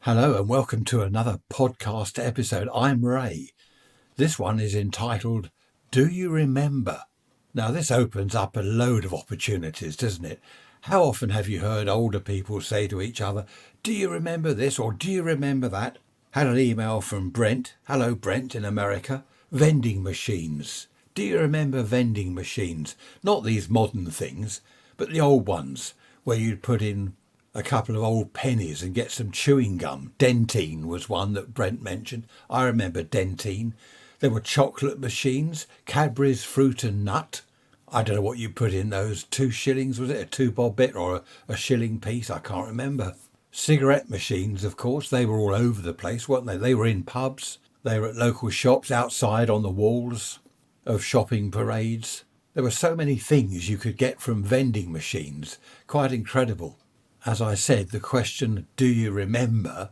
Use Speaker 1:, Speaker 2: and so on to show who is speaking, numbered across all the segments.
Speaker 1: Hello and welcome to another podcast episode. I'm Ray. This one is entitled, Do You Remember? Now this opens up a load of opportunities, doesn't it? How often have you heard older people say to each other, do you remember this or do you remember that? Had an email from Brent. Hello Brent in America. Vending machines. Do you remember vending machines? Not these modern things, but the old ones where you'd put in a couple of old pennies and get some chewing gum. Dentine was one that Brent mentioned. I remember Dentine. There were chocolate machines, Cadbury's Fruit and Nut. I don't know what you put in those. 2 shillings, was it a 2-bob bit or a shilling piece? I can't remember. Cigarette machines, of course, they were all over the place, weren't they? They were in pubs. They were at local shops, outside on the walls of shopping parades. There were so many things you could get from vending machines. Quite incredible. As I said, the question, do you remember,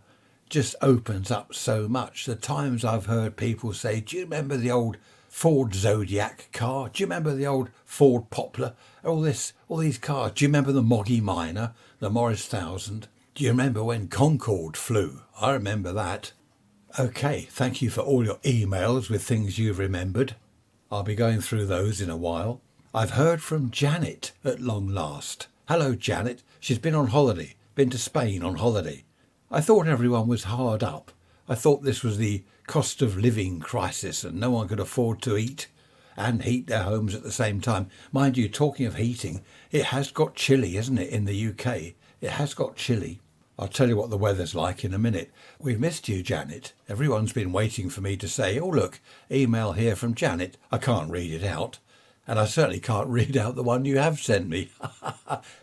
Speaker 1: just opens up so much. The times I've heard people say, do you remember the old Ford Zodiac car? Do you remember the old Ford Poplar? All these cars. Do you remember the Moggy Minor, the Morris 1000? Do you remember when Concorde flew? I remember that. Okay, thank you for all your emails with things you've remembered. I'll be going through those in a while. I've heard from Janet at long last. Hello, Janet. She's been on holiday, been to Spain on holiday. I thought everyone was hard up. I thought this was the cost of living crisis and no one could afford to eat and heat their homes at the same time. Mind you, talking of heating, it has got chilly, isn't it, in the UK? It has got chilly. I'll tell you what the weather's like in a minute. We've missed you, Janet. Everyone's been waiting for me to say, oh, look, email here from Janet. I can't read it out. And I certainly can't read out the one you have sent me.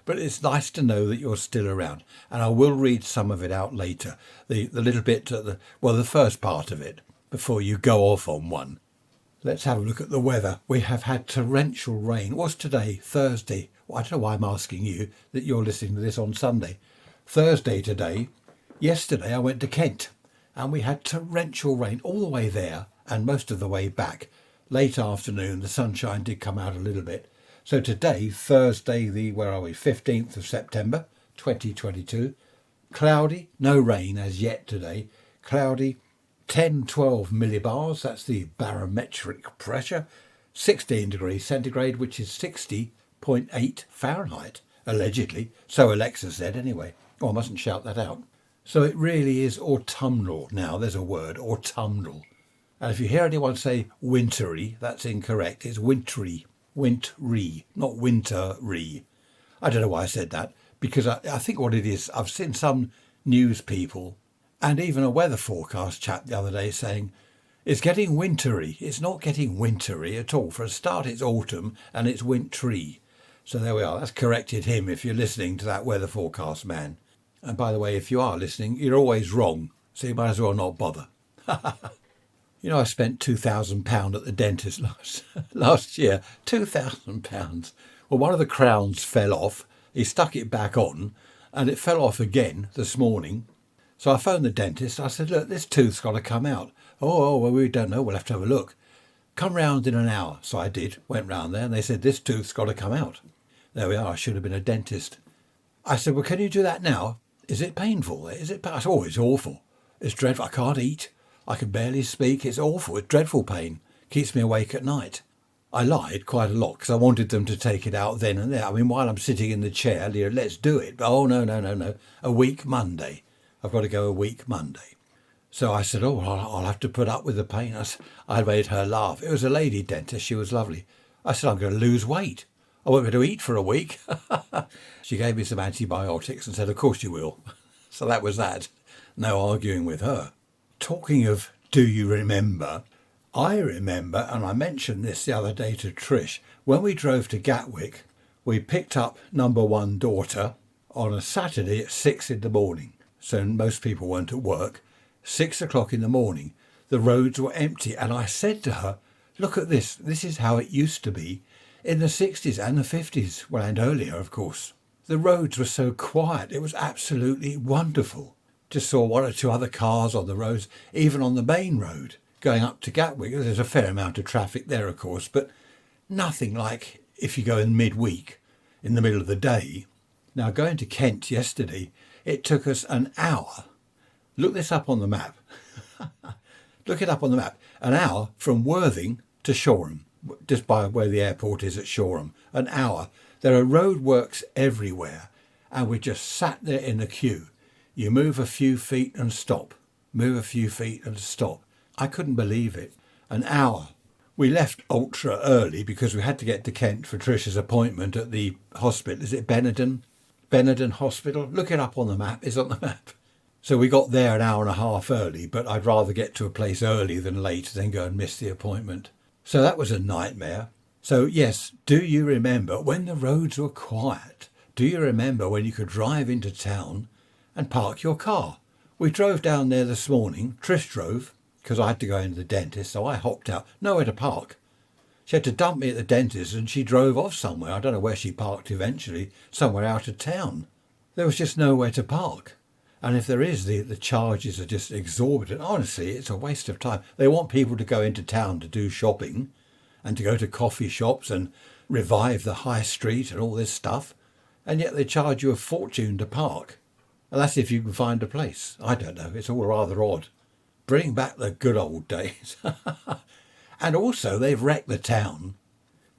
Speaker 1: But it's nice to know that you're still around. And I will read some of it out later. The little bit, the first part of it, before you go off on one. Let's have a look at the weather. We have had torrential rain. What's today? Thursday. Well, I don't know why I'm asking you that you're listening to this on Sunday. Thursday today. Yesterday I went to Kent and we had torrential rain all the way there and most of the way back. Late afternoon, the sunshine did come out a little bit. So today, Thursday, 15th of September, 2022, cloudy, no rain as yet today, cloudy, 10-12 millibars, that's the barometric pressure, 16 degrees centigrade, which is 60.8 Fahrenheit, allegedly. So Alexa said anyway. Oh, I mustn't shout that out. So it really is autumnal now. There's a word, autumnal. And if you hear anyone say wintry, that's incorrect. It's wintry, not wintery. I don't know why I said that, because I think what it is, I've seen some news people and even a weather forecast chap the other day saying, it's getting wintry. It's not getting wintry at all. For a start, it's autumn and it's wintry. So there we are. That's corrected him if you're listening to that weather forecast man. And by the way, if you are listening, you're always wrong. So you might as well not bother. You know, I spent £2,000 at the dentist last year. £2,000. Well, one of the crowns fell off. He stuck it back on and it fell off again this morning. So I phoned the dentist. I said, look, this tooth's got to come out. Oh, well, we don't know. We'll have to have a look. Come round in an hour. So I did. Went round there and they said, this tooth's got to come out. There we are. I should have been a dentist. I said, well, can you do that now? Is it painful? Is it? I said, oh, it's awful. It's dreadful. I can't eat. I can barely speak. It's awful. It's dreadful pain. Keeps me awake at night. I lied quite a lot because I wanted them to take it out then and there. I mean, while I'm sitting in the chair, let's do it. But oh, no. A week Monday. I've got to go a week Monday. So I said, oh, I'll have to put up with the pain. I made her laugh. It was a lady dentist. She was lovely. I said, I'm going to lose weight. I won't be able to eat for a week. She gave me some antibiotics and said, of course you will. So that was that. No arguing with her. Talking of do you remember, I remember, and I mentioned this the other day to Trish, when we drove to Gatwick, we picked up number one daughter on a Saturday at 6 in the morning. So most people weren't at work. 6 o'clock in the morning. The roads were empty. And I said to her, look at this. This is how it used to be in the 60s and the 50s, well, and earlier, of course. The roads were so quiet. It was absolutely wonderful. Just saw one or two other cars on the roads, even on the main road, going up to Gatwick. There's a fair amount of traffic there, of course, but nothing like if you go in midweek, in the middle of the day. Now, going to Kent yesterday, it took us an hour Look this up on the map. Look it up on the map. An hour from Worthing to Shoreham, just by where the airport is at Shoreham. An hour. There are roadworks everywhere, and we just sat there in a queue. You move a few feet and stop. Move a few feet and stop. I couldn't believe it. An hour. We left ultra early because we had to get to Kent for Trish's appointment at the hospital. Is it Benenden? Benenden Hospital? Look it up on the map. It's on the map. So we got there an hour and a half early, but I'd rather get to a place early than late than go and miss the appointment. So that was a nightmare. So yes, do you remember when the roads were quiet? Do you remember when you could drive into town and park your car? We drove down there this morning. Trish drove because I had to go into the dentist, so I hopped out. Nowhere to park. She had to dump me at the dentist and she drove off somewhere. I don't know where she parked eventually, somewhere out of town. There was just nowhere to park. And if there is, the charges are just exorbitant. Honestly, it's a waste of time. They want people to go into town to do shopping and to go to coffee shops and revive the high street and all this stuff. And yet they charge you a fortune to park. And that's if you can find a place. I don't know. It's all rather odd. Bring back the good old days. And also, they've wrecked the town.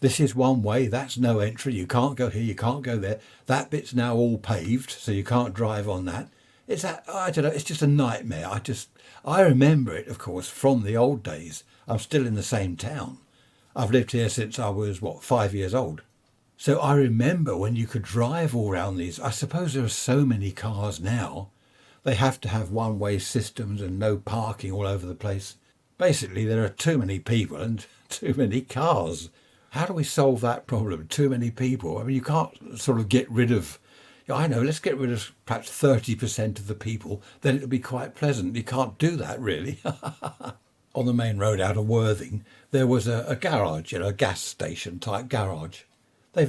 Speaker 1: This is one way, that's no entry. You can't go here, you can't go there. That bit's now all paved, so you can't drive on that. It's that, I don't know, it's just a nightmare. I remember it, of course, from the old days. I'm still in the same town. I've lived here since I was, 5 years old. So I remember when you could drive all around these. I suppose there are so many cars now. They have to have one-way systems and no parking all over the place. Basically, there are too many people and too many cars. How do we solve that problem? Too many people. I mean, you can't sort of get rid of... I know, let's get rid of perhaps 30% of the people, then it'll be quite pleasant. You can't do that, really. On the main road out of Worthing, there was a garage, a gas station type garage. They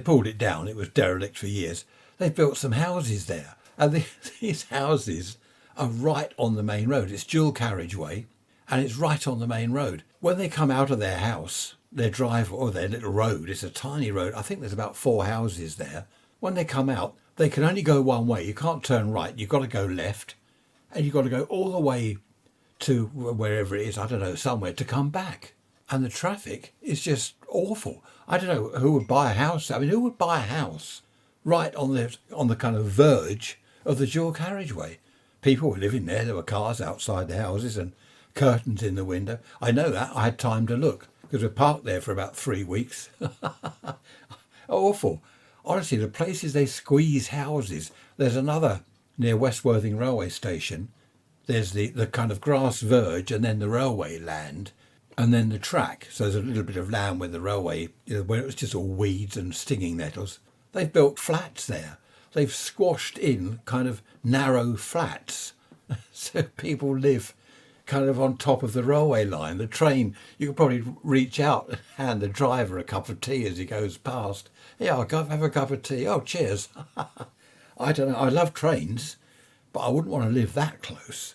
Speaker 1: pulled it down. It was derelict for years. They've built some houses there. And these houses are right on the main road. It's dual carriageway, and it's right on the main road. When they come out of their house, their drive or their little road, it's a tiny road. I think there's about 4 houses there. When they come out, they can only go one way. You can't turn right. You've got to go left. And you've got to go all the way to wherever it is, I don't know, somewhere to come back. And the traffic is just awful. I don't know who would buy a house. I mean, who would buy a house right on the kind of verge of the dual carriageway? People were living there. There were cars outside the houses and curtains in the window. I know that. I had time to look because we parked there for about 3 weeks. Awful. Honestly, the places they squeeze houses. There's another near West Worthing railway station. There's the kind of grass verge and then the railway land and then the track. So there's a little bit of land with the railway, where it was just all weeds and stinging nettles. They've built flats there. They've squashed in kind of narrow flats. So people live kind of on top of the railway line. The train, you could probably reach out and hand the driver a cup of tea as he goes past. Yeah, I'll go have a cup of tea. Oh, cheers. I don't know. I love trains, but I wouldn't want to live that close.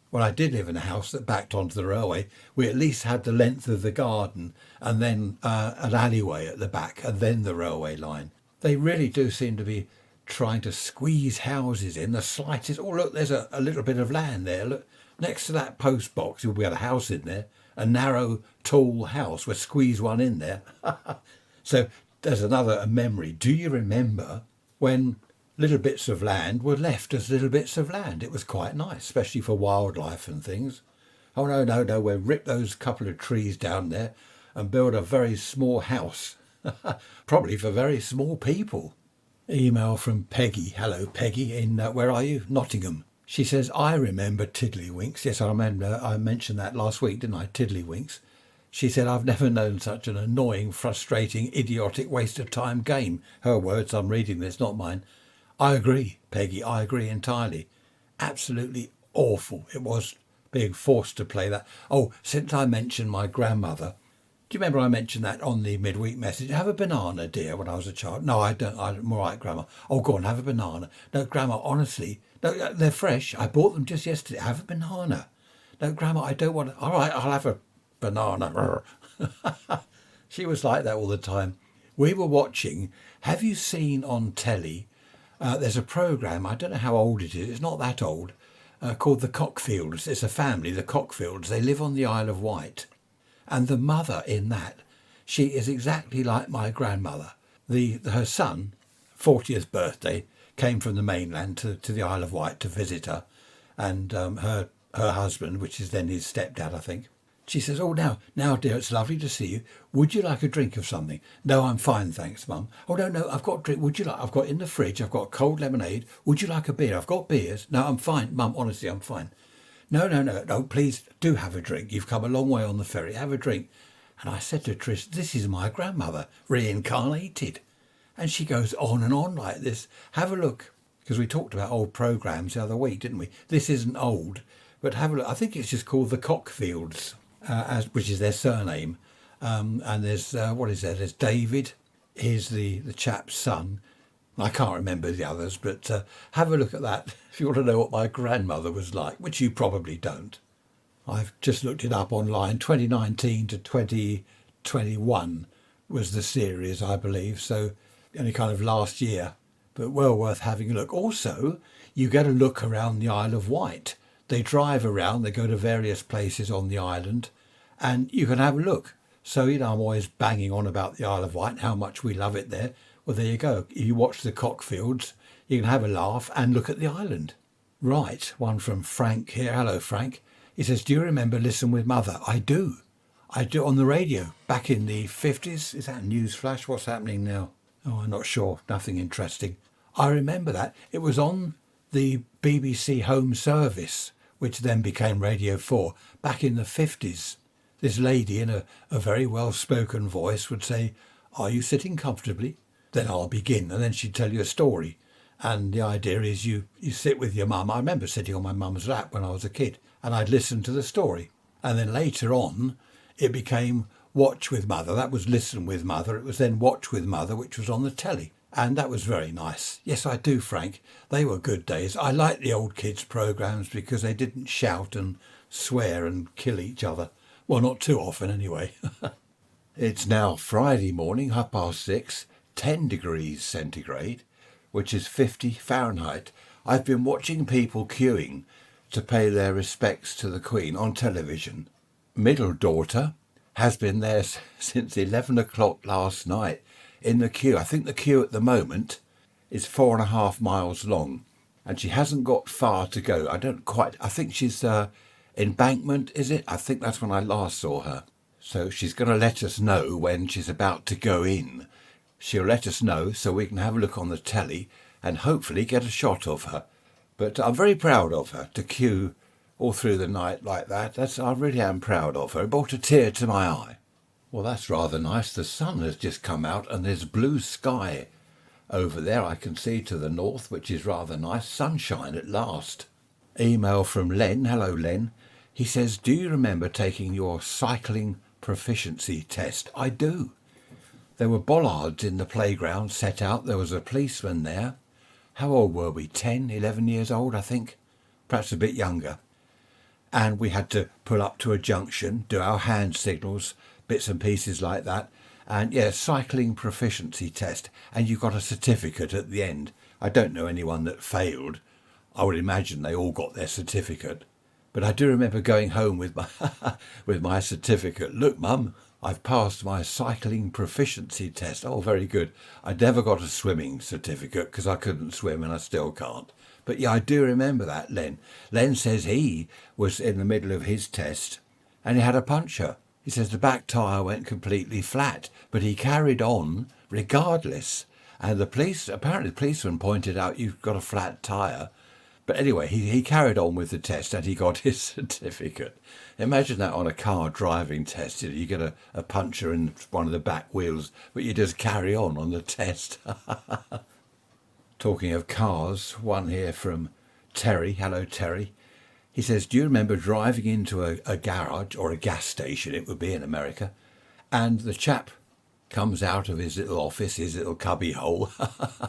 Speaker 1: When I did live in a house that backed onto the railway, we at least had the length of the garden and then an alleyway at the back and then the railway line. They really do seem to be trying to squeeze houses in the slightest. Oh, look, there's a little bit of land there. Look, next to that post box, we had a house in there, a narrow, tall house. We'll squeeze one in there. So there's another memory. Do you remember when little bits of land were left as little bits of land? It was quite nice, especially for wildlife and things. Oh, no, we'll rip those couple of trees down there and build a very small house. Probably for very small people. Email from Peggy. Hello, Peggy, in, where are you? Nottingham. She says, I remember Tiddlywinks. Yes, I remember. I mentioned that last week, didn't I? Tiddlywinks. She said, I've never known such an annoying, frustrating, idiotic waste of time game. Her words, I'm reading this, not mine. I agree, Peggy. I agree entirely. Absolutely awful. It was being forced to play that. Oh, since I mentioned my grandmother, do you remember I mentioned that on the midweek message? Have a banana, dear, when I was a child. No, I don't. I'm all right, Grandma. Oh, go on, have a banana. No, Grandma, honestly, no, they're fresh. I bought them just yesterday. Have a banana. No, Grandma, I don't want to. All right, I'll have a banana. She was like that all the time. We were watching, have you seen on telly, there's a programme, I don't know how old it is, it's not that old, called the Cockfields. It's a family, the Cockfields. They live on the Isle of Wight. And the mother in that, she is exactly like my grandmother. Her son, 40th birthday, came from the mainland to the Isle of Wight to visit her. And her husband, which is then his stepdad, I think. She says, "Oh, now, dear, it's lovely to see you. Would you like a drink of something?" "No, I'm fine, thanks, Mum." "Oh, no, I've got a drink. Would you like? I've got in the fridge, I've got cold lemonade. Would you like a beer? I've got beers." "No, I'm fine, Mum, honestly, I'm fine." No, please do have a drink. You've come a long way on the ferry. Have a drink." And I said to Trish, "This is my grandmother, reincarnated." And she goes on and on like this. Have a look. Because we talked about old programmes the other week, didn't we? This isn't old, but have a look. I think it's just called the Cockfields, which is their surname. And there's, There's David. He's the chap's son. I can't remember the others, but have a look at that if you want to know what my grandmother was like, which you probably don't. I've just looked it up online. 2019 to 2021 was the series, I believe, so only kind of last year, but well worth having a look. Also, you get a look around the Isle of Wight. They drive around, they go to various places on the island, and you can have a look. So, I'm always banging on about the Isle of Wight, how much we love it there. Well, there you go. If you watch the Cockfields, you can have a laugh and look at the island. Right, one from Frank here. Hello, Frank. He says, "Do you remember Listen with Mother?" I do. On the radio back in the 50s. Is that news flash? What's happening now? Oh, I'm not sure. Nothing interesting. I remember that. It was on the BBC Home Service, which then became Radio 4, back in the 50s. This lady in a very well-spoken voice would say, "Are you sitting comfortably? Then I'll begin." And then she'd tell you a story. And the idea is you sit with your mum. I remember sitting on my mum's lap when I was a kid, and I'd listen to the story. And then later on, it became Watch with Mother. That was Listen with Mother. It was then Watch with Mother, which was on the telly. And that was very nice. Yes, I do, Frank. They were good days. I liked the old kids' programmes because they didn't shout and swear and kill each other. Well, not too often anyway. It's now Friday morning, 6:30, 10 degrees centigrade, which is 50 Fahrenheit. I've been watching people queuing to pay their respects to the Queen on television. Middle daughter has been there since 11 o'clock last night in the queue. I think the queue at the moment is 4.5 miles long, and she hasn't got far to go. I think she's Embankment, is it? I think that's when I last saw her. So she's going to let us know when she's about to go in. She'll let us know so we can have a look on the telly and hopefully get a shot of her. But I'm very proud of her to queue all through the night like that. I really am proud of her. It brought a tear to my eye. Well, that's rather nice. The sun has just come out and there's blue sky over there. I can see to the north, which is rather nice. Sunshine at last. Email from Len. Hello, Len. He says, "Do you remember taking your cycling proficiency test?" I do. There were bollards in the playground set out. There was a policeman there. How old were we? 10, 11 years old, I think. Perhaps a bit younger. And we had to pull up to a junction, do our hand signals, bits and pieces like that. And cycling proficiency test. And you got a certificate at the end. I don't know anyone that failed. I would imagine they all got their certificate. But I do remember going home with my certificate. "Look, Mum, I've passed my cycling proficiency test." Oh, very good. I never got a swimming certificate because I couldn't swim and I still can't. But yeah, I do remember that, Len. Len says he was in the middle of his test and he had a puncture. He says the back tyre went completely flat, but he carried on regardless. And apparently the policeman pointed out, "You've got a flat tyre." But anyway, he carried on with the test and he got his certificate. Imagine that on a car driving test. You get a puncture in one of the back wheels, but you just carry on the test. Talking of cars, one here from Terry. Hello, Terry. He says, "Do you remember driving into a garage or a gas station, it would be in America, and the chap comes out of his little office, his little cubby hole,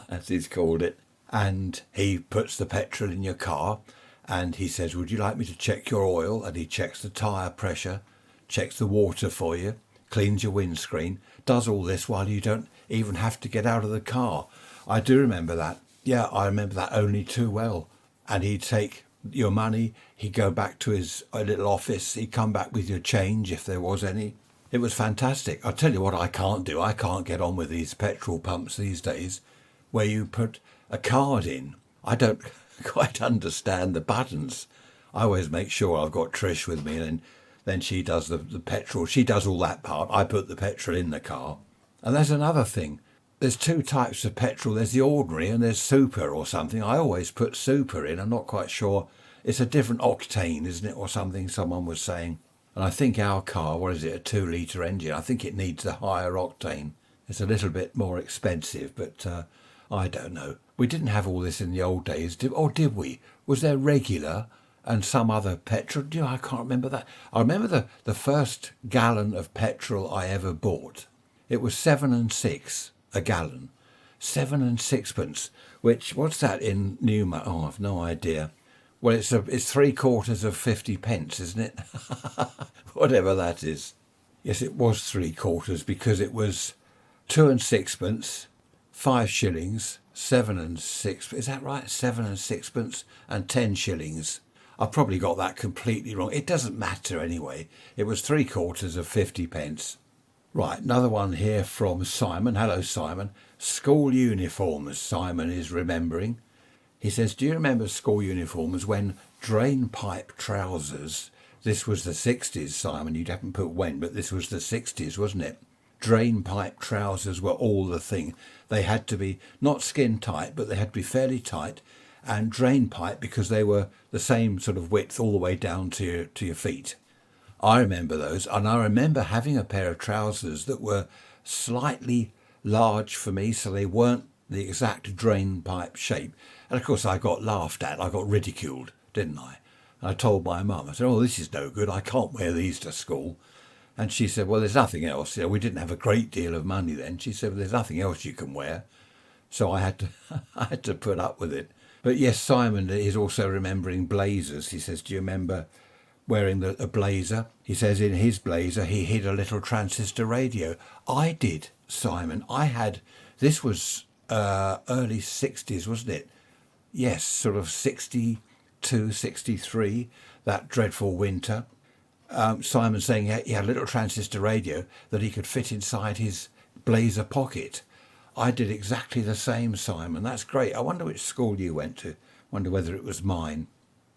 Speaker 1: as he's called it, and he puts the petrol in your car and he says, 'Would you like me to check your oil?' And he checks the tyre pressure, checks the water for you, cleans your windscreen, does all this while you don't even have to get out of the car." I do remember that. Yeah, I remember that only too well. And he'd take your money. He'd go back to his little office. He'd come back with your change if there was any. It was fantastic. I'll tell you what I can't do. I can't get on with these petrol pumps these days where you put a card in. I don't quite understand the buttons. I always make sure I've got Trish with me, and then she does the petrol. She does all that part. I put the petrol in the car. And there's another thing. There's two types of petrol. There's the ordinary and there's super or something. I always put super in. I'm not quite sure. It's a different octane, isn't it, or something someone was saying. And I think our car, what is it, a 2-litre engine, I think it needs the higher octane. It's a little bit more expensive, but I don't know. We didn't have all this in the old days, did we? Was there regular and some other petrol? I can't remember that. I remember the first gallon of petrol I ever bought. It was 7 and 6 a gallon. 7 and 6pence, which, what's that in new money? Oh, I've no idea. Well, it's 3/4 of 50 pence, isn't it? Whatever that is. Yes, it was 3/4 because it was 2 and 6pence, 5 shillings, 7 and 6. Is that right? 7 and 6pence and 10 shillings. I probably got that completely wrong. It doesn't matter anyway. It was 3/4 of 50 pence. Right, another one here from Simon. Hello, Simon. School uniforms, Simon is remembering. He says, do you remember school uniforms when drain pipe trousers, this was the 60s, Simon, you haven't put when, but this was the 60s, wasn't it? Drain pipe trousers were all the thing. They had to be not skin tight, but they had to be fairly tight, and drain pipe because they were the same sort of width all the way down to your feet. I remember those, and I remember having a pair of trousers that were slightly large for me, so they weren't the exact drain pipe shape. And of course I got laughed at, I got ridiculed, didn't I? And I told my mum, I said, oh, this is no good, I can't wear these to school. And she said, well, there's nothing else. We didn't have a great deal of money then. She said, well, there's nothing else you can wear. So I had to I had to put up with it. But yes, Simon is also remembering blazers. He says, do you remember wearing a blazer? He says in his blazer he hid a little transistor radio. I did, Simon. I had, this was early 60s, wasn't it? Yes, sort of 62, 63, that dreadful winter. Simon saying he had a little transistor radio that he could fit inside his blazer pocket. I did exactly the same, Simon. That's great. I wonder which school you went to. Wonder whether it was mine.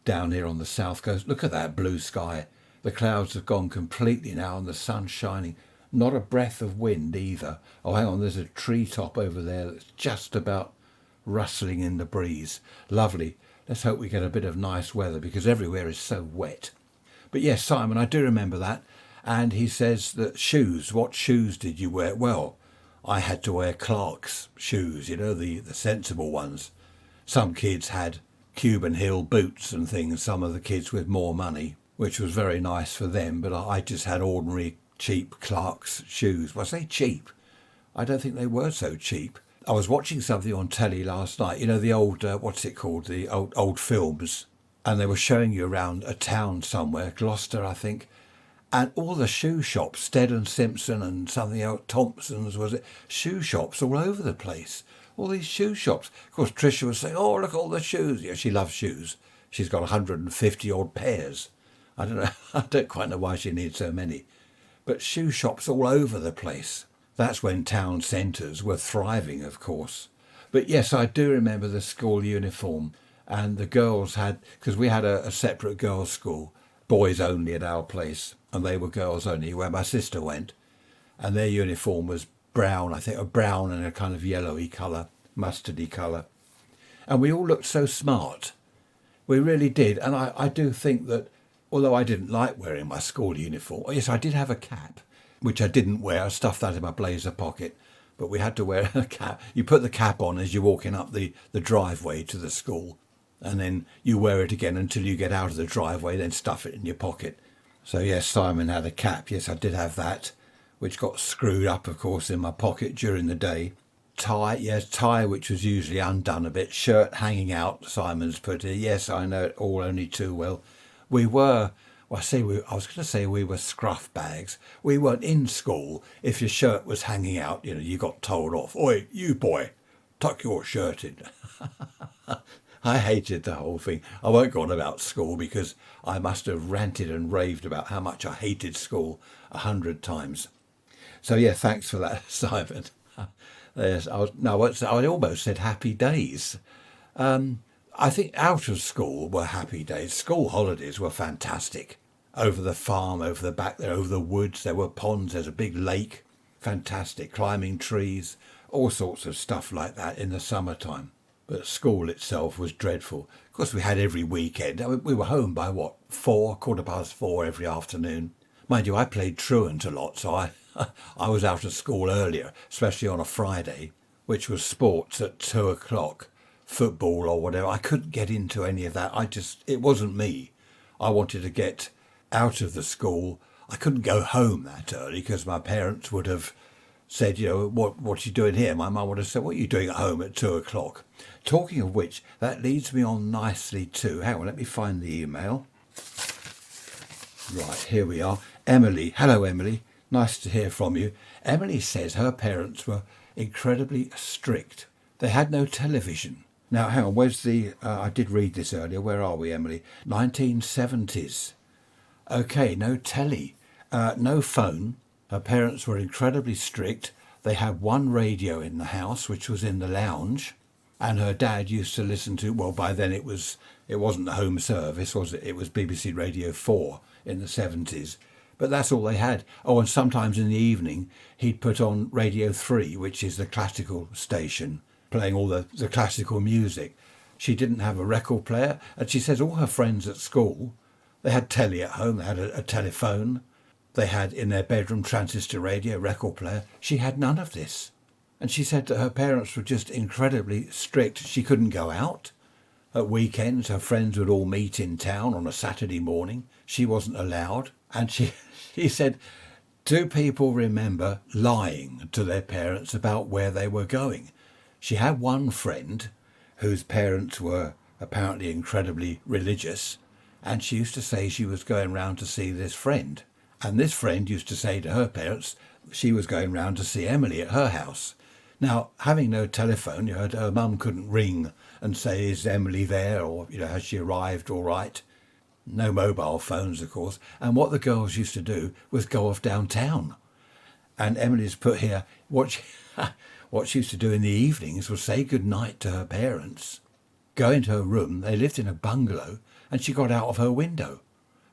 Speaker 1: Down here on the south coast. Look at that blue sky. The clouds have gone completely now and the sun's shining. Not a breath of wind either. Oh, hang on, there's a treetop over there that's just about rustling in the breeze. Lovely. Let's hope we get a bit of nice weather because everywhere is so wet. But yes, Simon, I do remember that. And he says that shoes, what shoes did you wear? Well, I had to wear Clark's shoes, the sensible ones. Some kids had Cuban Hill boots and things, some of the kids with more money, which was very nice for them, but I just had ordinary cheap Clark's shoes. Well, I say cheap. I don't think they were so cheap. I was watching something on telly last night, the old, what's it called, the old films, and they were showing you around a town somewhere, Gloucester, I think, and all the shoe shops, Stead and Simpson and something else, Thompson's, was it? Shoe shops all over the place. All these shoe shops. Of course, Tricia was saying, oh, look at all the shoes. Yeah, she loves shoes. She's got 150 odd pairs. I don't know. I don't quite know why she needs so many. But shoe shops all over the place. That's when town centres were thriving, of course. But yes, I do remember the school uniform. And the girls had, because we had a separate girls' school, boys only at our place. And they were girls only, where my sister went. And their uniform was brown, I think, a brown and a kind of yellowy colour, mustardy colour. And we all looked so smart. We really did. And I do think that, although I didn't like wearing my school uniform, yes, I did have a cap, which I didn't wear. I stuffed that in my blazer pocket. But we had to wear a cap. You put the cap on as you're walking up the driveway to the school. And then you wear it again until you get out of the driveway, then stuff it in your pocket. So yes, Simon had a cap. Yes, I did have that, which got screwed up, of course, in my pocket during the day. Tie, yes, tie, which was usually undone a bit. Shirt hanging out, Simon's put it. Yes, I know it all only too well. We were, I was going to say we were scruff bags. We weren't in school. If your shirt was hanging out, you got told off. Oi, you boy, tuck your shirt in. I hated the whole thing. I won't go on about school because I must have ranted and raved about how much I hated school 100 times. So yeah, thanks for that, Simon. Yes, I almost said happy days. I think out of school were happy days. School holidays were fantastic. Over the farm, over the back there, over the woods, there were ponds, there's a big lake. Fantastic. Climbing trees, all sorts of stuff like that in the summertime. But school itself was dreadful. Of course, we had every weekend. I mean, we were home by 4:15 every afternoon. Mind you, I played truant a lot, so I was out of school earlier, especially on a Friday, which was sports at 2 o'clock, football or whatever. I couldn't get into any of that. It wasn't me. I wanted to get out of the school. I couldn't go home that early because my parents would have said, what are you doing here? My mum would have said, what are you doing at home at 2 o'clock? Talking of which, that leads me on nicely to, hang on, let me find the email. Right, here we are. Emily. Hello, Emily. Nice to hear from you. Emily says her parents were incredibly strict. They had no television. Now, hang on, where's I did read this earlier. Where are we, Emily? 1970s. Okay, no telly, no phone. Her parents were incredibly strict. They had one radio in the house, which was in the lounge. And her dad used to listen to, well, by then it wasn't the home service, was it? It was BBC Radio 4 in the 70s. But that's all they had. Oh, and sometimes in the evening, he'd put on Radio 3, which is the classical station, playing all the classical music. She didn't have a record player. And she says all her friends at school, they had telly at home, they had a telephone. They had in their bedroom transistor radio, record player. She had none of this. And she said that her parents were just incredibly strict. She couldn't go out. At weekends, her friends would all meet in town on a Saturday morning. She wasn't allowed. And she said, do people remember lying to their parents about where they were going? She had one friend whose parents were apparently incredibly religious. And she used to say she was going round to see this friend. And this friend used to say to her parents she was going round to see Emily at her house. Now, having no telephone, her mum couldn't ring and say, is Emily there? Or, has she arrived all right? No mobile phones, of course. And what the girls used to do was go off downtown. And Emily's put here, what she used to do in the evenings was say goodnight to her parents, go into her room. They lived in a bungalow. And she got out of her window,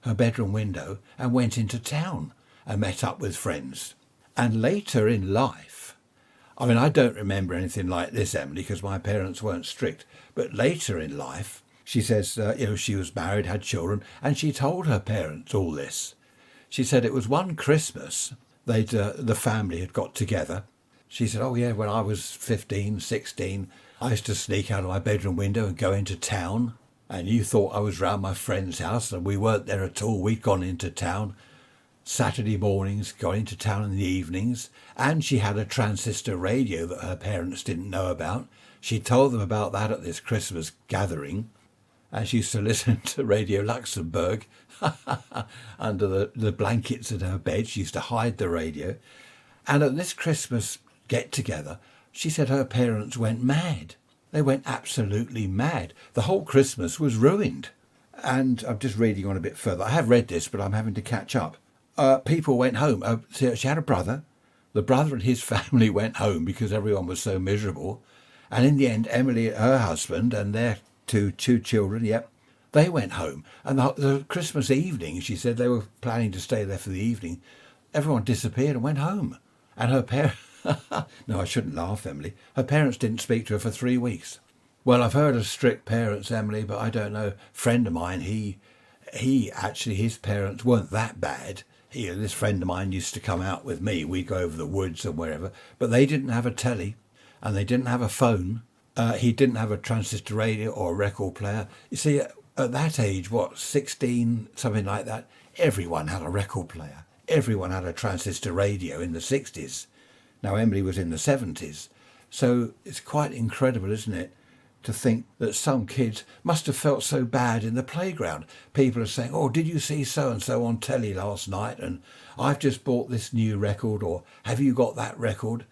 Speaker 1: her bedroom window, and went into town and met up with friends. And later in life, I mean, I don't remember anything like this, Emily, because my parents weren't strict. But later in life, she says, she was married, had children, and she told her parents all this. She said it was one Christmas, the family had got together. She said, oh yeah, when I was 15, 16, I used to sneak out of my bedroom window and go into town. And you thought I was round my friend's house, and we weren't there at all. We'd gone into town Saturday mornings, gone into town in the evenings. And she had a transistor radio that her parents didn't know about. She told them about that at this Christmas gathering. And she used to listen to Radio Luxembourg under the blankets at her bed. She used to hide the radio. And at this Christmas get-together, she said her parents went mad. They went absolutely mad. The whole Christmas was ruined. And I'm just reading on a bit further. I have read this, but I'm having to catch up. People went home. She had a brother. The brother and his family went home because everyone was so miserable. And in the end, Emily, her husband, and their two children, they went home. And the Christmas evening, she said they were planning to stay there for the evening. Everyone disappeared and went home. And her parents... No, I shouldn't laugh, Emily. Her parents didn't speak to her for 3 weeks. Well, I've heard of strict parents, Emily, but I don't know. A friend of mine, he actually, his parents weren't that bad. This friend of mine used to come out with me. We'd go over the woods and wherever. But they didn't have a telly and they didn't have a phone. He didn't have a transistor radio or a record player. You see, at that age, 16, something like that, everyone had a record player. Everyone had a transistor radio in the 60s. Now, Emily was in the 70s. So it's quite incredible, isn't it, to think that some kids must have felt so bad in the playground. People are saying, oh, did you see so-and-so on telly last night? And I've just bought this new record, or have you got that record?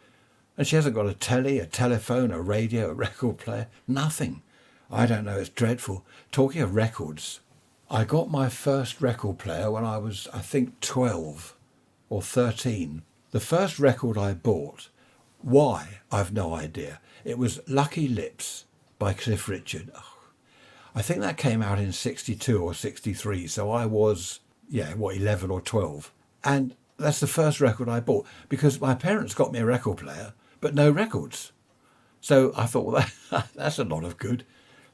Speaker 1: And she hasn't got a telly, a telephone, a radio, a record player, nothing. I don't know, it's dreadful. Talking of records, I got my first record player when I was, I think, 12 or 13. The first record I bought, why, I've no idea. It was Lucky Lips by Cliff Richard. I think that came out in 62 or 63, so I was, 11 or 12. And that's the first record I bought, because my parents got me a record player, but no records. So I thought, well, that's a lot of good.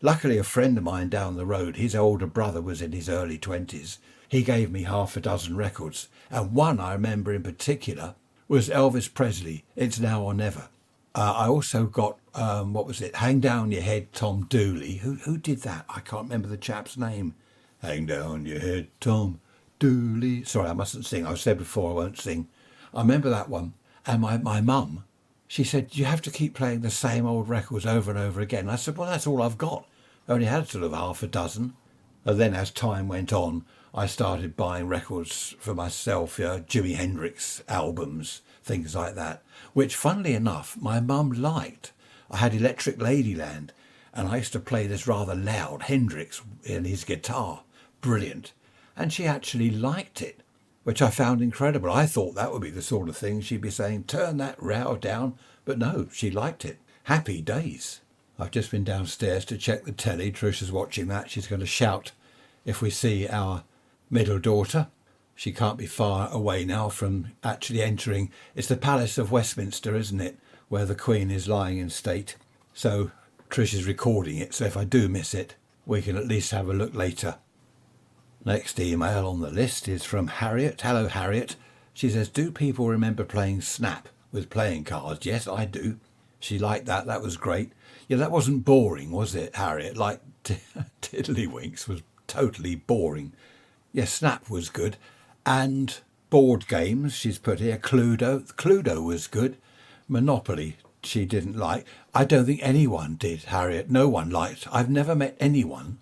Speaker 1: Luckily, a friend of mine down the road, his older brother was in his early 20s. He gave me half a dozen records. And one I remember in particular was Elvis Presley, It's Now or Never. I also got, Hang Down Your Head, Tom Dooley. Who did that? I can't remember the chap's name. Hang down your head, Tom Dooley. Sorry, I mustn't sing. I've said before I won't sing. I remember that one. And my mum, she said, you have to keep playing the same old records over and over again. I said, well, that's all I've got. I only had sort of half a dozen. And then as time went on, I started buying records for myself, Jimi Hendrix albums, things like that, which, funnily enough, my mum liked. I had Electric Ladyland, and I used to play this rather loud Hendrix in his guitar. Brilliant. And she actually liked it, which I found incredible. I thought that would be the sort of thing she'd be saying, turn that row down. But no, she liked it. Happy days. I've just been downstairs to check the telly. Trisha's watching that. She's going to shout if we see our middle daughter. She can't be far away now from actually entering. It's the Palace of Westminster, isn't it, where the Queen is lying in state. So Trish is recording it, so if I do miss it, we can at least have a look later. Next email on the list is from Harriet. Hello, Harriet. She says, do people remember playing Snap with playing cards? Yes, I do. She liked that. That was great. Yeah, that wasn't boring, was it, Harriet? Like Tiddlywinks was totally boring. Yes, Snap was good. And board games, she's put here, Cluedo. Cluedo was good. Monopoly, she didn't like. I don't think anyone did, Harriet. No one liked. I've never met anyone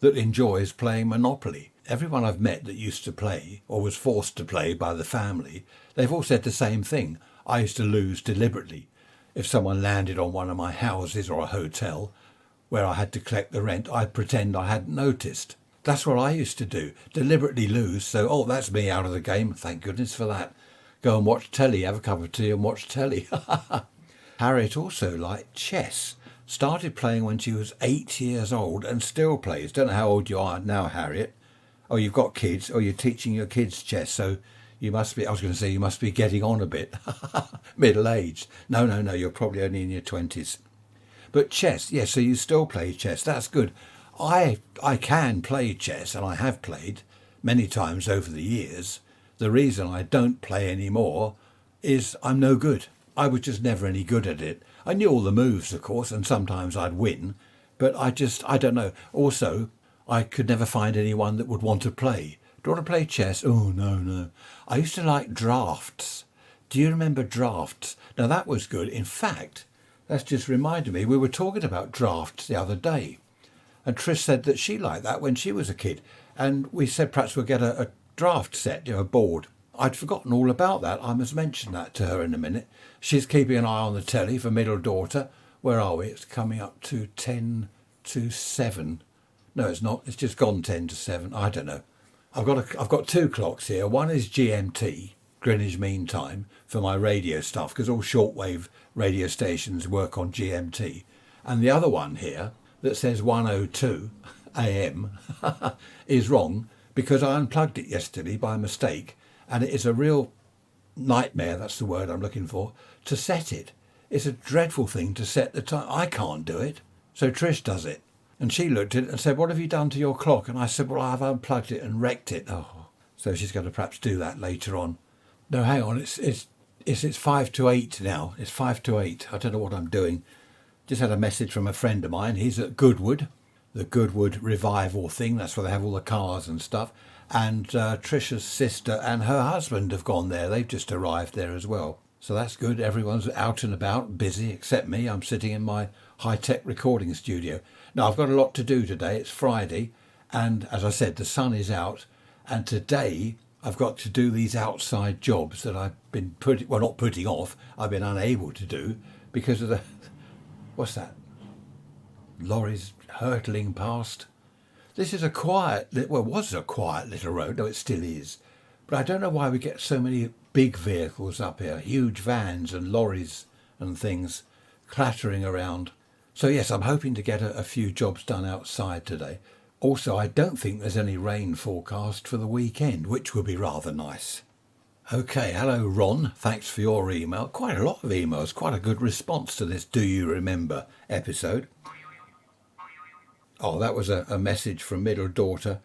Speaker 1: that enjoys playing Monopoly. Everyone I've met that used to play, or was forced to play by the family, they've all said the same thing. I used to lose deliberately. If someone landed on one of my houses or a hotel where I had to collect the rent, I'd pretend I hadn't noticed. That's what I used to do, deliberately lose. So, that's me out of the game. Thank goodness for that. Go and watch telly, have a cup of tea and watch telly. Harriet also liked chess. Started playing when she was 8 years old and still plays. Don't know how old you are now, Harriet. Oh, you've got kids. Oh, you're teaching your kids chess. So you must be, I was going to say, you must be getting on a bit. Middle-aged. No, you're probably only in your 20s. But chess, yes, so you still play chess. That's good. I can play chess, and I have played many times over the years. The reason I don't play anymore is I'm no good. I was just never any good at it. I knew all the moves, of course, and sometimes I'd win, but I don't know. Also, I could never find anyone that would want to play. Do you want to play chess? Oh, no. I used to like drafts. Do you remember drafts? Now, that was good. In fact, that's just reminded me, we were talking about drafts the other day. And Trish said that she liked that when she was a kid. And we said perhaps we'll get a draft set, a board. I'd forgotten all about that. I must mention that to her in a minute. She's keeping an eye on the telly for middle daughter. Where are we? It's coming up to 10 to 7. No, it's not. It's just gone 10 to 7. I don't know. I've got two clocks here. One is GMT, Greenwich Mean Time, for my radio stuff, because all shortwave radio stations work on GMT. And the other one here that says 102 AM is wrong, because I unplugged it yesterday by mistake, and it is a real nightmare, that's the word I'm looking for, to set it. It's a dreadful thing to set the time. I can't do it, so Trish does it. And she looked at it and said, what have you done to your clock? And I said, well, I've unplugged it and wrecked it. Oh, so she's going to perhaps do that later on. No, hang on, it's 5 to 8 now. It's 5 to 8. I don't know what I'm doing. Just had a message from a friend of mine. He's at Goodwood, the Goodwood Revival thing. That's where they have all the cars and stuff. And Trisha's sister and her husband have gone there. They've just arrived there as well. So that's good. Everyone's out and about, busy, except me. I'm sitting in my high-tech recording studio. Now, I've got a lot to do today. It's Friday. And as I said, the sun is out. And today, I've got to do these outside jobs that I've been not putting off. I've been unable to do because of the... What's that? lorries hurtling past. This is was a quiet little road, though it still is. But I don't know why we get so many big vehicles up here, huge vans and lorries and things clattering around. So yes, I'm hoping to get a few jobs done outside today. Also, I don't think there's any rain forecast for the weekend, which would be rather nice. Okay, hello Ron, thanks for your email. Quite a lot of emails, quite a good response to this Do You Remember episode. Oh, that was a message from middle daughter.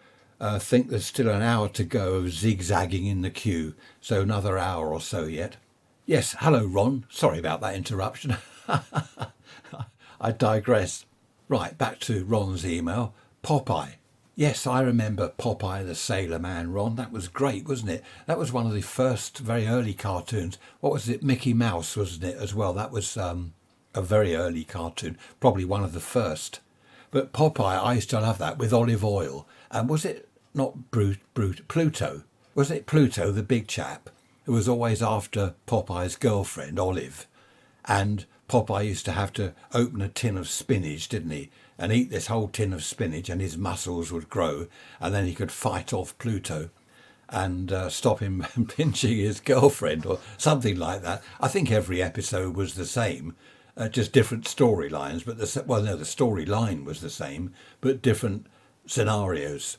Speaker 1: Think there's still an hour to go of zigzagging in the queue, so another hour or so yet. Yes, hello Ron, sorry about that interruption. I digress. Right, back to Ron's email. Popeye. Yes, I remember Popeye the Sailor Man, Ron. That was great, wasn't it? That was one of the first very early cartoons. What was it? Mickey Mouse, wasn't it, as well? That was a very early cartoon, probably one of the first. But Popeye, I used to love that with olive oil. And was it not Pluto? Was it Pluto, the big chap, who was always after Popeye's girlfriend, Olive? And Popeye used to have to open a tin of spinach, didn't he? And eat this whole tin of spinach and his muscles would grow. And then he could fight off Pluto and stop him pinching his girlfriend or something like that. I think every episode was the same, just different storylines. But the storyline was the same, but different scenarios.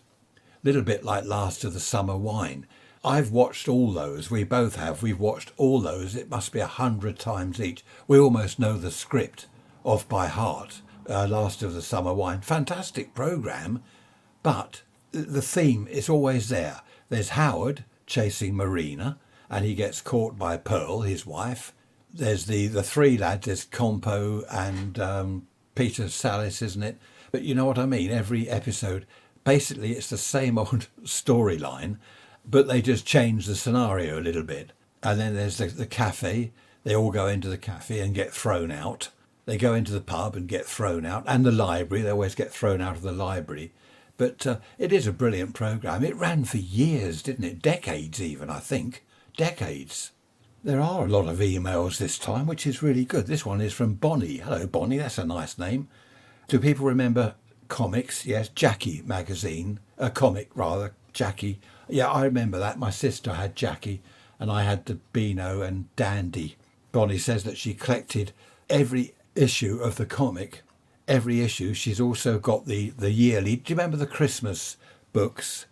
Speaker 1: Little bit like Last of the Summer Wine. I've watched all those. We both have. We've watched all those. It must be 100 times each. We almost know the script off by heart. Last of the Summer Wine. Fantastic programme. But the theme is always there. There's Howard chasing Marina and he gets caught by Pearl, his wife. There's the three lads. There's Compo and Peter Sallis, isn't it? But you know what I mean? Every episode, basically it's the same old storyline, but they just change the scenario a little bit. And then there's the cafe. They all go into the cafe and get thrown out. They go into the pub and get thrown out. And the library, they always get thrown out of the library. But it is a brilliant programme. It ran for years, didn't it? Decades even, I think. Decades. There are a lot of emails this time, which is really good. This one is from Bonnie. Hello, Bonnie. That's a nice name. Do people remember comics? Yes, Jackie magazine. A comic, rather. Jackie. Yeah, I remember that. My sister had Jackie and I had the Beano and Dandy. Bonnie says that she collected every issue of the comic. Every issue. She's also got the yearly. Do you remember the Christmas books?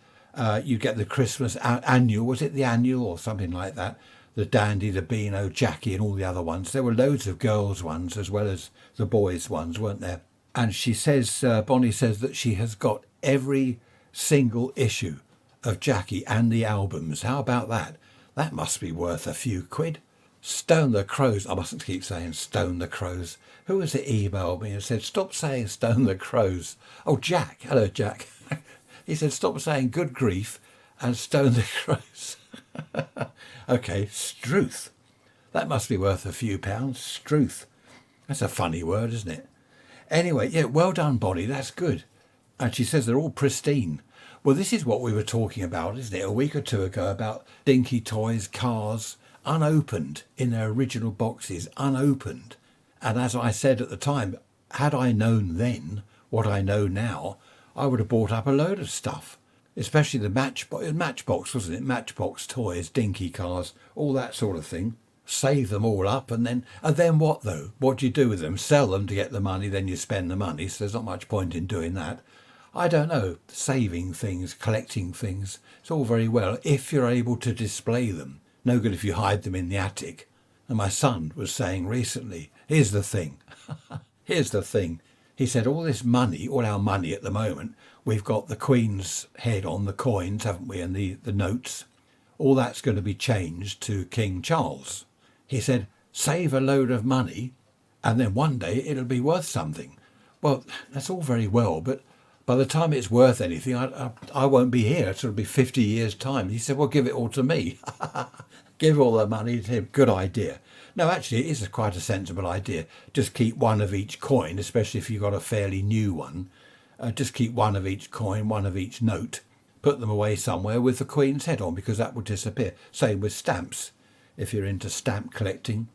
Speaker 1: You get the Christmas annual. Was it the annual or something like that? The Dandy, the Beano, Jackie and all the other ones. There were loads of girls' ones as well as the boys' ones, weren't there? And she says, Bonnie says that she has got every single issue of Jackie and the albums. How about that? That must be worth a few quid. Stone the Crows. I mustn't keep saying Stone the Crows. Who was it emailed me and said, stop saying Stone the Crows? Oh, Jack. Hello, Jack. He said, stop saying good grief and Stone the Crows. Okay, Struth. That must be worth a few pounds. Struth. That's a funny word, isn't it? Anyway, yeah, well done, Bonnie. That's good. And she says they're all pristine. Well, this is what we were talking about, isn't it? A week or two ago about dinky toys, cars, unopened in their original boxes, unopened. And as I said at the time, had I known then what I know now, I would have bought up a load of stuff, especially the Matchbox, wasn't it? Matchbox toys, dinky cars, all that sort of thing. Save them all up and then what though? What do you do with them? Sell them to get the money, then you spend the money, so there's not much point in doing that. I don't know, saving things, collecting things, it's all very well if you're able to display them. No good if you hide them in the attic. And my son was saying recently, here's the thing. He said, all this money, all our money at the moment, we've got the Queen's head on the coins, haven't we, and the notes. All that's going to be changed to King Charles. He said, save a load of money and then one day it'll be worth something. Well, that's all very well, but by the time it's worth anything, I won't be here. It'll be 50 years' time. He said, well, give it all to me. Give all the money to him. Good idea. No, actually, it is quite a sensible idea. Just keep one of each coin, especially if you've got a fairly new one. Just keep one of each coin, one of each note. Put them away somewhere with the Queen's head on, because that will disappear. Same with stamps. If you're into stamp collecting,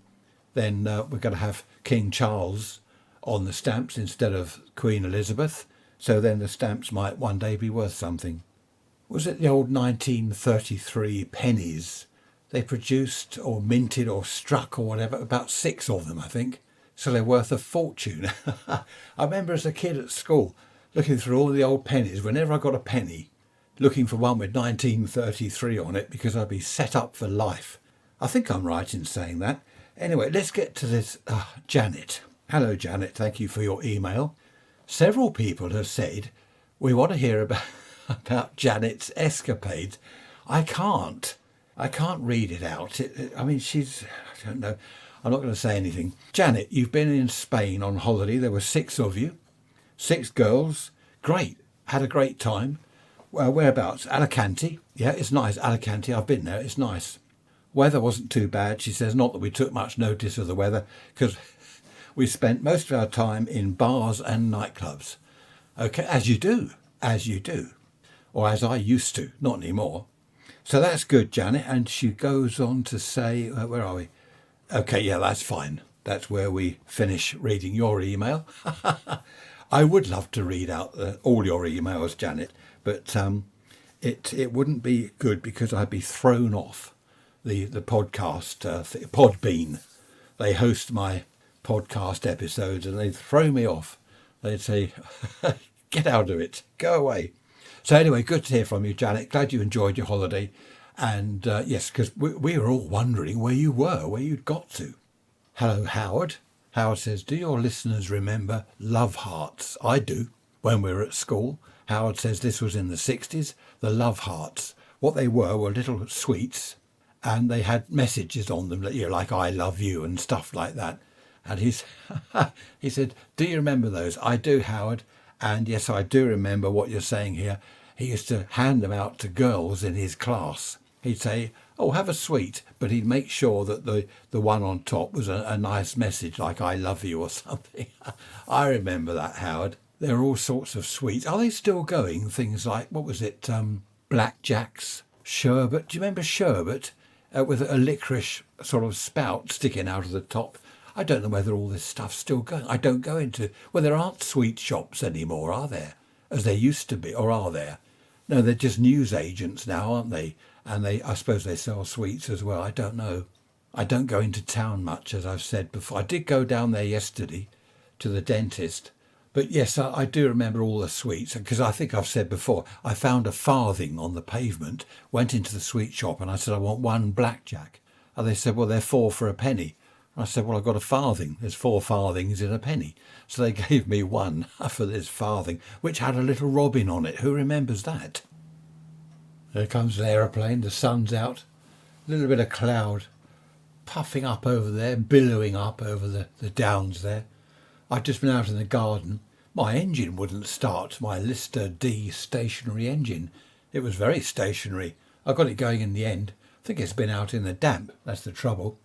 Speaker 1: then we're going to have King Charles on the stamps instead of Queen Elizabeth, so then the stamps might one day be worth something. Was it the old 1933 pennies? They produced or minted or struck or whatever, about 6 of them, I think. So they're worth a fortune. I remember as a kid at school looking through all the old pennies, whenever I got a penny, looking for one with 1933 on it because I'd be set up for life. I think I'm right in saying that. Anyway, let's get to this. Janet. Hello, Janet. Thank you for your email. Several people have said we want to hear about Janet's escapades. I can't read it out. I don't know. I'm not going to say anything. Janet, you've been in Spain on holiday. There were 6 of you. 6 girls. Great. Had a great time. Well, whereabouts? Alicante. Yeah, it's nice. Alicante. I've been there. It's nice. Weather wasn't too bad. She says not that we took much notice of the weather because we spent most of our time in bars and nightclubs. Okay, as you do. Or as I used to, not anymore. So that's good, Janet. And she goes on to say, where are we? Okay, yeah, that's fine. That's where we finish reading your email. I would love to read out all your emails, Janet, but it wouldn't be good because I'd be thrown off the podcast, Podbean. They host my podcast episodes and they'd throw me off. They'd say, get out of it, go away. So anyway, good to hear from you, Janet. Glad you enjoyed your holiday. And yes, because we were all wondering where you were, where you'd got to. Hello, Howard. Howard says, do your listeners remember love hearts? I do. When we were at school, Howard says this was in the 60s, the love hearts. What they were little sweets and they had messages on them that, like I love you and stuff like that. And he said, do you remember those? I do, Howard. And yes, I do remember what you're saying here. He used to hand them out to girls in his class. He'd say, oh, have a sweet, but he'd make sure that the one on top was a nice message like I love you or something. I remember that, Howard. There are all sorts of sweets. Are they still going? Things like, what was it, blackjacks, sherbet. Do you remember sherbet? With a licorice sort of spout sticking out of the top. I don't know whether all this stuff's still going. I don't go into... Well, there aren't sweet shops anymore, are there? As there used to be, or are there? No, they're just news agents now, aren't they? And I suppose they sell sweets as well. I don't know. I don't go into town much, as I've said before. I did go down there yesterday to the dentist. But yes, I do remember all the sweets, because I think I've said before, I found a farthing on the pavement, went into the sweet shop and I said, I want 1 blackjack. And they said, well, they're 4 for a penny. And I said, well, I've got a farthing. There's 4 farthings in a penny. So they gave me 1 for this farthing, which had a little robin on it. Who remembers that? There comes an aeroplane, the sun's out, a little bit of cloud puffing up over there, billowing up over the downs there. I'd just been out in the garden. My engine wouldn't start, my Lister D stationary engine. It was very stationary. I got it going in the end. I think it's been out in the damp, that's the trouble.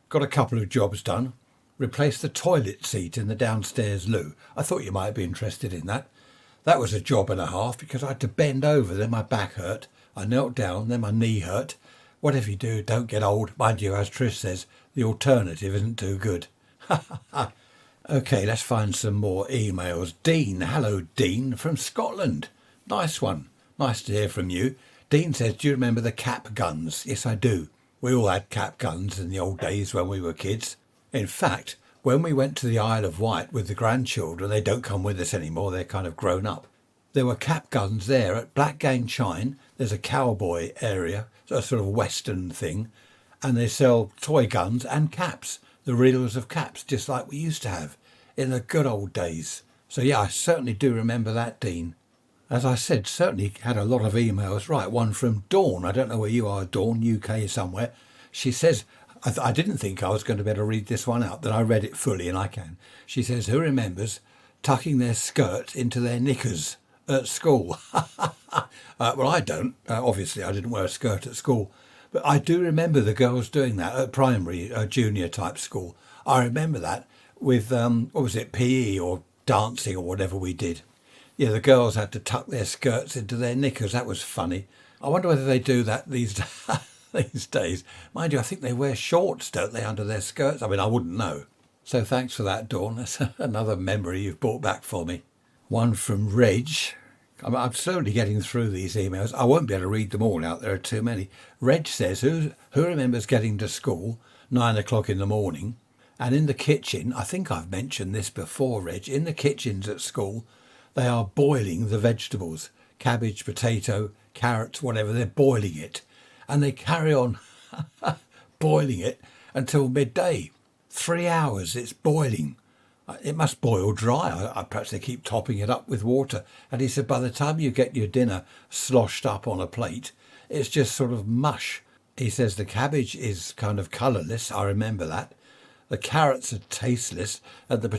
Speaker 1: Got a couple of jobs done. Replaced the toilet seat in the downstairs loo. I thought you might be interested in that. That was a job and a half because I had to bend over, then my back hurt. I knelt down, then my knee hurt. Whatever you do, don't get old. Mind you, as Trish says, the alternative isn't too good. Okay, let's find some more emails. Dean, hello Dean, from Scotland. Nice one. Nice to hear from you. Dean says, do you remember the cap guns? Yes, I do. We all had cap guns in the old days when we were kids. In fact, when we went to the Isle of Wight with the grandchildren, they don't come with us anymore, they're kind of grown up. There were cap guns there at Blackgang Chine. There's a cowboy area, a sort of western thing, and they sell toy guns and caps. The reels of caps, just like we used to have in the good old days. So yeah, I certainly do remember that, Dean. As I said, certainly had a lot of emails. Right, one from Dawn. I don't know where you are, Dawn, UK somewhere. She says, I didn't think I was going to be able to read this one out. Then I read it fully and I can. She says, who remembers tucking their skirt into their knickers at school? Well, I don't. Obviously, I didn't wear a skirt at school. But I do remember the girls doing that at primary, junior type school. I remember that with, what was it, PE or dancing or whatever we did. Yeah, the girls had to tuck their skirts into their knickers. That was funny. I wonder whether they do that these these days. Mind you, I think they wear shorts, don't they, under their skirts? I mean, I wouldn't know. So thanks for that, Dawn. That's another memory you've brought back for me. One from Reg. I'm slowly getting through these emails. I won't be able to read them all out. There are too many. Reg says, who remembers getting to school 9 o'clock in the morning, and in the kitchen, I think I've mentioned this before, Reg, in the kitchens at school, they are boiling the vegetables, cabbage, potato, carrots, whatever, they're boiling it. And they carry on boiling it until midday. 3 hours it's boiling. It must boil dry. Perhaps they keep topping it up with water. And he said by the time you get your dinner sloshed up on a plate, it's just sort of mush. He says the cabbage is kind of colourless. I remember that. The carrots are tasteless, and the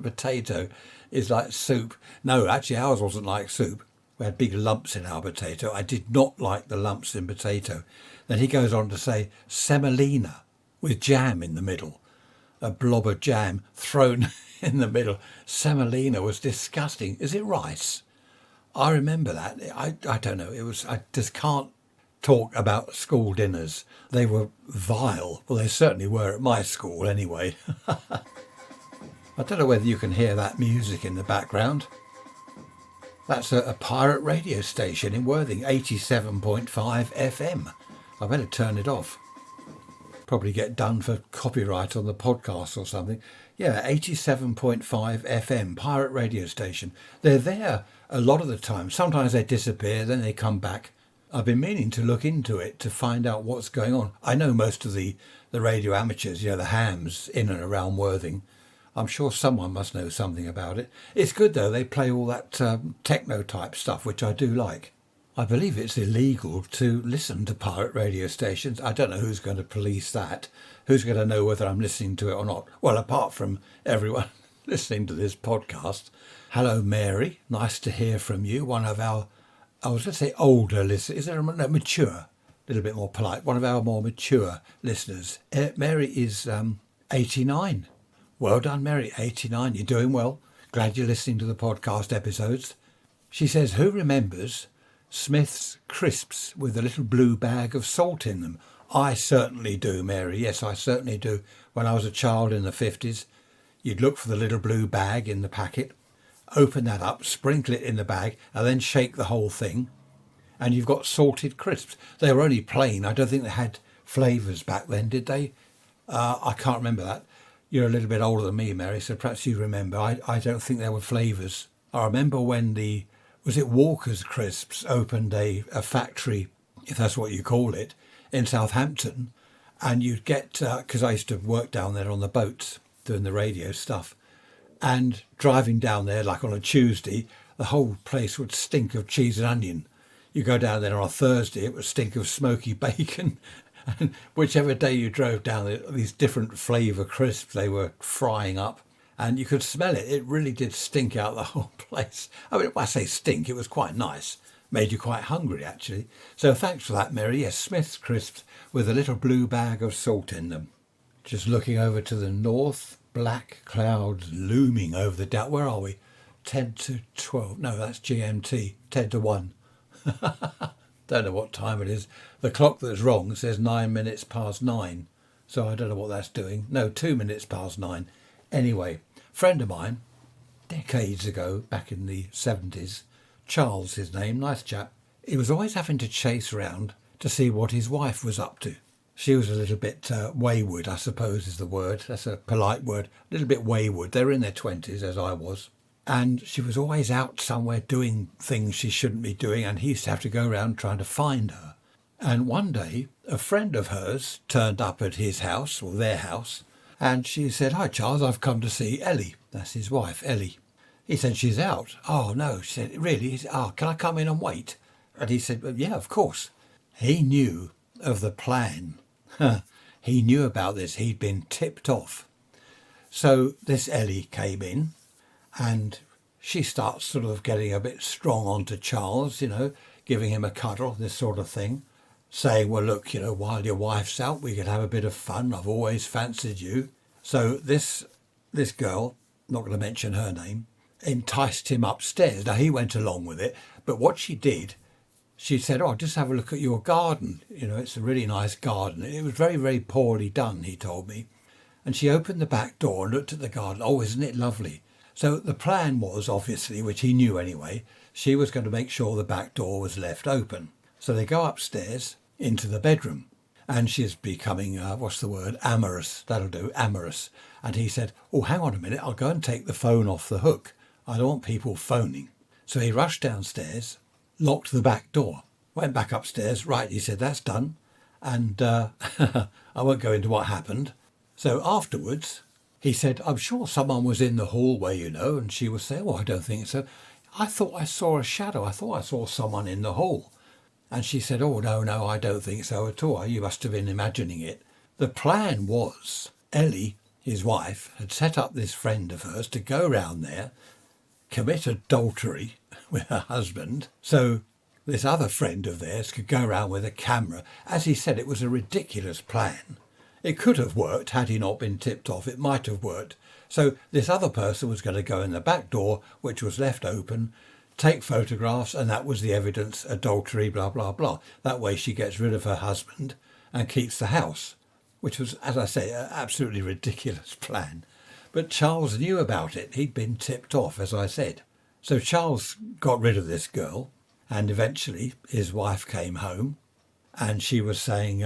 Speaker 1: potato is like soup. No, actually ours wasn't like soup. We had big lumps in our potato. I did not like the lumps in potato. Then he goes on to say semolina with jam in the middle. A blob of jam thrown in the middle. Semolina was disgusting. Is it rice? I remember that. I don't know. I just can't talk about school dinners. They were vile. Well, they certainly were at my school anyway. I don't know whether you can hear that music in the background. That's a pirate radio station in Worthing, 87.5 FM. I better turn it off. Probably get done for copyright on the podcast or something. Yeah, 87.5 FM, pirate radio station. They're there a lot of the time. Sometimes they disappear, then they come back. I've been meaning to look into it to find out what's going on. I know most of the radio amateurs, the hams in and around Worthing. I'm sure someone must know something about it. It's good though, they play all that techno type stuff, which I do like. I believe it's illegal to listen to pirate radio stations. I don't know who's going to police that. Who's going to know whether I'm listening to it or not? Well, apart from everyone listening to this podcast. Hello, Mary. Nice to hear from you. One of our, I was going to say older listeners. Is there mature? A little bit more polite. One of our more mature listeners. Mary is 89. Well done, Mary. 89. You're doing well. Glad you're listening to the podcast episodes. She says, who remembers Smith's crisps with a little blue bag of salt in them? I certainly do, Mary. Yes, I certainly do. When I was a child in the 50s, you'd look for the little blue bag in the packet, open that up, sprinkle it in the bag, and then shake the whole thing, and you've got salted crisps. They were only plain. I don't think they had flavours back then, did they? I can't remember that. You're a little bit older than me, Mary, so perhaps you remember. I don't think there were flavours. I remember when was it Walker's Crisps opened a factory, if that's what you call it, in Southampton, and you'd get, because I used to work down there on the boats doing the radio stuff, and driving down there like on a Tuesday, the whole place would stink of cheese and onion. You go down there on a Thursday, it would stink of smoky bacon. And whichever day you drove down there, these different flavour crisps they were frying up, and you could smell it. It really did stink out the whole place. I mean, when I say stink, it was quite nice. Made you quite hungry, actually. So thanks for that, Mary. Yes, Smith's crisps with a little blue bag of salt in them. Just looking over to the north, black clouds looming over the down. Where are we? 10 to 12. No, that's GMT. 10 to 1. Don't know what time it is. The clock that's wrong says 9 minutes past 9. So I don't know what that's doing. No, 2 minutes past 9. Anyway, friend of mine, decades ago, back in the 70s, Charles, his name, nice chap, he was always having to chase around to see what his wife was up to. She was a little bit wayward, I suppose is the word. That's a polite word. A little bit wayward. They were in their 20s, as I was. And she was always out somewhere doing things she shouldn't be doing, and he used to have to go around trying to find her. And one day, a friend of hers turned up at his house, or their house, and she said, "Hi, Charles, I've come to see Ellie." That's his wife, Ellie. He said, "She's out." "Oh, no." She said, "Really?" He said, "Oh, can I come in and wait?" And he said, "Well, yeah, of course." He knew of the plan. He knew about this. He'd been tipped off. So this Ellie came in, and she starts sort of getting a bit strong onto Charles, giving him a cuddle, this sort of thing, saying, "Well, look, while your wife's out, we could have a bit of fun. I've always fancied you." So this girl, not going to mention her name, enticed him upstairs. Now, he went along with it, but what she did, she said, "Oh, just have a look at your garden. It's a really nice garden." It was very, very poorly done, he told me. And she opened the back door and looked at the garden. Oh, isn't it lovely? So the plan was, obviously, which he knew anyway, she was going to make sure the back door was left open. So they go upstairs into the bedroom. And she's becoming, amorous. That'll do, amorous. And he said, oh, hang on a minute, I'll go and take the phone off the hook. I don't want people phoning. So he rushed downstairs, locked the back door, went back upstairs. Right, he said, that's done. And I won't go into what happened. So afterwards, he said, I'm sure someone was in the hallway, And she was saying, oh, I don't think so. I thought I saw a shadow. I thought I saw someone in the hall. And she said, oh, no, I don't think so at all. You must have been imagining it. The plan was Ellie, his wife, had set up this friend of hers to go round there, commit adultery with her husband. So this other friend of theirs could go around with a camera. As he said, it was a ridiculous plan. It could have worked had he not been tipped off. It might have worked. So this other person was going to go in the back door, which was left open, take photographs, and that was the evidence, adultery, blah, blah, blah. That way she gets rid of her husband and keeps the house, which was, as I say, an absolutely ridiculous plan. But Charles knew about it. He'd been tipped off, as I said. So Charles got rid of this girl, and eventually his wife came home, and she was saying,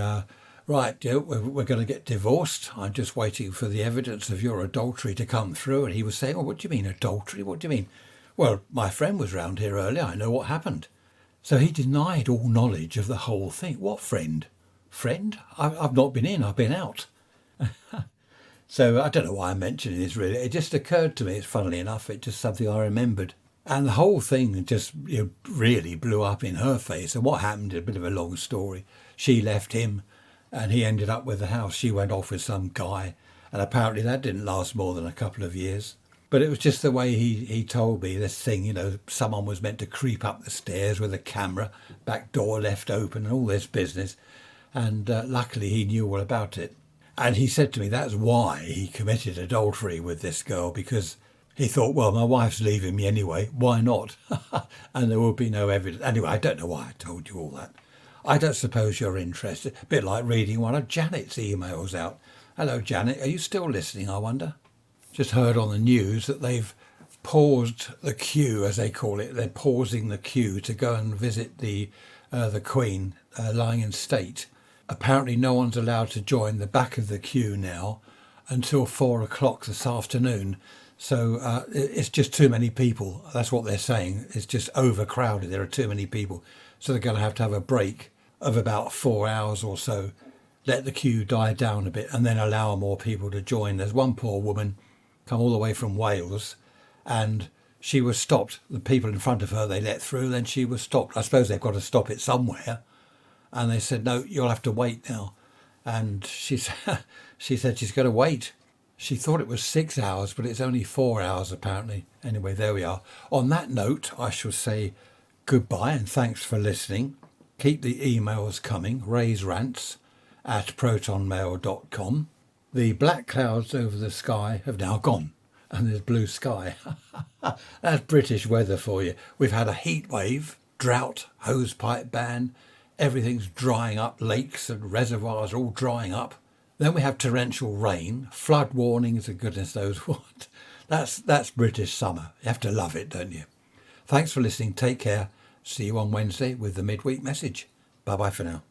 Speaker 1: right, we're going to get divorced. I'm just waiting for the evidence of your adultery to come through. And he was saying, oh, what do you mean adultery? What do you mean? Well, my friend was round here earlier. I know what happened. So he denied all knowledge of the whole thing. What friend? Friend? I've not been in. I've been out. So I don't know why I'm mentioning this really. It just occurred to me. It's funnily enough, it's just something I remembered. And the whole thing just really blew up in her face. And what happened, a bit of a long story. She left him and he ended up with the house. She went off with some guy. And apparently that didn't last more than a couple of years. But it was just the way he told me this thing, someone was meant to creep up the stairs with a camera, back door left open and all this business. And luckily he knew all about it. And he said to me that's why he committed adultery with this girl, because he thought, well, my wife's leaving me anyway, why not? And there will be no evidence. Anyway, I don't know why I told you all that. I don't suppose you're interested. A bit like reading one of Janet's emails out. Hello, Janet. Are you still listening, I wonder? Just heard on the news that they've paused the queue, as they call it. They're pausing the queue to go and visit the Queen lying in state. Apparently no one's allowed to join the back of the queue now until 4:00 this afternoon. So it's just too many people. That's what they're saying. It's just overcrowded. There are too many people. So they're going to have a break of about 4 hours or so, let the queue die down a bit and then allow more people to join. There's one poor woman come all the way from Wales and she was stopped. The people in front of her they let through, then she was stopped. I suppose they've got to stop it somewhere. And they said, no, you'll have to wait now. And she said she's going to wait. She thought it was 6 hours, but it's only 4 hours apparently. Anyway, there we are. On that note, I shall say goodbye and thanks for listening. Keep the emails coming, Ray's Rants at protonmail.com. The black clouds over the sky have now gone and there's blue sky. That's British weather for you. We've had a heat wave, drought, hosepipe ban. Everything's drying up, lakes and reservoirs are all drying up. Then we have torrential rain, flood warnings and goodness knows what. That's British summer. You have to love it, don't you? Thanks for listening. Take care. See you on Wednesday with the midweek message. Bye-bye for now.